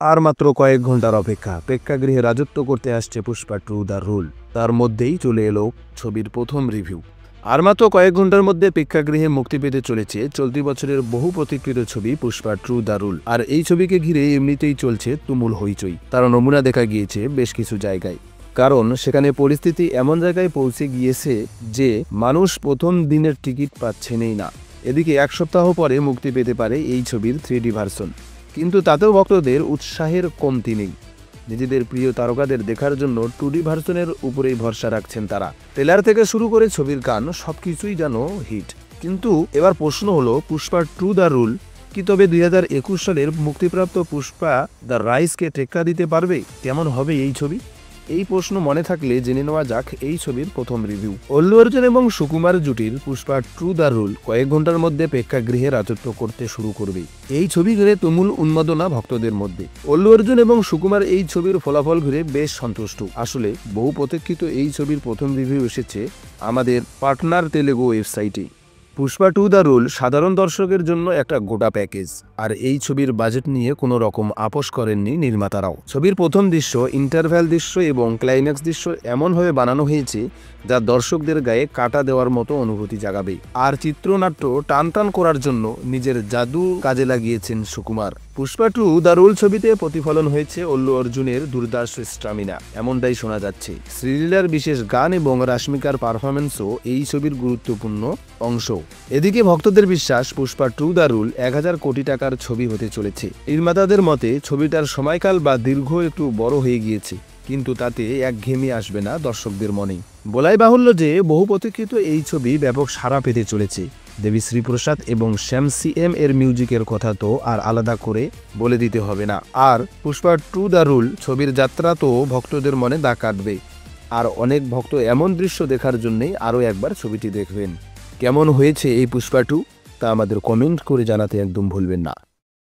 আর মাত্র কয়েক ঘন্টার অপেক্ষা, প্রেক্ষাগৃহে রাজত্ব করতে আসছে পুষ্পা 2 দ্য রুল। তার মধ্যেই চলে এলো ছবির প্রথম রিভিউ। আর মাত্র কয়েক ঘন্টার মধ্যে প্রেক্ষাগৃহে মুক্তি পেতে চলেছে চলতি বছরের বহু প্রতীক্ষিত ছবি পুষ্পা 2 দ্য রুল। আর এই ছবিকে ঘিরে এমনিতেই চলছে তুমুল হইচই। তার নমুনা দেখা গিয়েছে বেশ কিছু জায়গায়, কারণ সেখানে পরিস্থিতি এমন জায়গায় পৌঁছে গিয়েছে যে মানুষ প্রথম দিনের টিকিট পাচ্ছেনই না। এদিকে এক সপ্তাহ পরে মুক্তি পেতে পারে এই ছবির 3D ভার্সন, কিন্তু তাতেও ভক্তদের উৎসাহের কমতি নেই। নিজেদের প্রিয় তারকাদের দেখার জন্য 2D ভার্সনের উপরেই ভরসা রাখছেন তারা। ট্রেলার থেকে শুরু করে ছবির গান সবকিছুই যেন হিট। কিন্তু এবার প্রশ্ন হলো, পুষ্পা 2 দ্য রুল কি তবে 2021 সালের মুক্তিপ্রাপ্ত পুষ্পা দ্য রাইজকে টেক্কা দিতে পারবে? কেমন হবে এই ছবি? এই প্রশ্ন মনে থাকলে জেনে নেওয়া যাক এই ছবির প্রথম রিভিউ। অল্লু অর্জুন এবং সুকুমার জুটির পুষ্পা 2 দ্য রুল কয়েক ঘন্টার মধ্যে প্রেক্ষাগৃহে রাজত্ব করতে শুরু করবে। এই ছবি ঘিরে তুমুল উন্মাদনা ভক্তদের মধ্যে। অল্লু অর্জুন এবং সুকুমার এই ছবির ফলাফল ঘিরে বেশ সন্তুষ্ট। আসলে বহু প্রতীক্ষিত এই ছবির প্রথম রিভিউ এসেছে আমাদের পার্টনার তেলেগু ওয়েবসাইটে। পুষ্পা 2 দ্য রুল সাধারণ দর্শকের জন্য একটা গোটা প্যাকেজ। আর এই ছবির বাজেট নিয়ে কোনো রকম আপোষ করেননি নির্মাতারাও। ছবির প্রথম দৃশ্য, ইন্টারভ্যাল দৃশ্য এবং ক্লাইম্যাক্স দৃশ্য এমনভাবে বানানো হয়েছে যা দর্শকদের গায়ে কাটা দেওয়ার মতো অনুভূতি জাগাবে। আর চিত্রনাট্য টান টান করার জন্য নিজের জাদু কাজে লাগিয়েছেন সুকুমার। পুষ্পা 2 দ্য রুল ছবিতে প্রতিফলন হয়েছে অল্লু অর্জুনের দুর্দান্ত স্টামিনা, এমনটাই শোনা যাচ্ছে। শ্রীলীলার বিশেষ গান এবং রাশ্মিকার পারফরমেন্সও এই ছবির গুরুত্বপূর্ণ অংশ। এদিকে ভক্তদের বিশ্বাস, পুষ্পা 2 দ্য রুল 1000 কোটি টাকার ছবি হতে চলেছে। নির্মাতাদের মতে ছবিটার সময়কাল বা দীর্ঘ একটু বড় হয়ে গিয়েছে, কিন্তু তাতে একঘেয়েমি আসবে না দর্শকদের মনে। বলাই বাহুল্য যে বহু প্রতীক্ষিত এই ছবি ব্যাপক সাড়া পেতে চলেছে। দেবীশ্রী প্রসাদ এবং শ্যাম CM এর মিউজিকের কথা তো আর আলাদা করে বলে দিতে হবে না। আর পুষ্পা 2 দ্য রুল ছবির যাত্রা তো ভক্তদের মনে দাগ কাটবে। আর অনেক ভক্ত এমন দৃশ্য দেখার জন্যই আরও একবার ছবিটি দেখবেন। কেমন হয়েছে এই পুষ্পা 2 তা আমাদের কমেন্ট করে জানাতে একদম ভুলবেন না।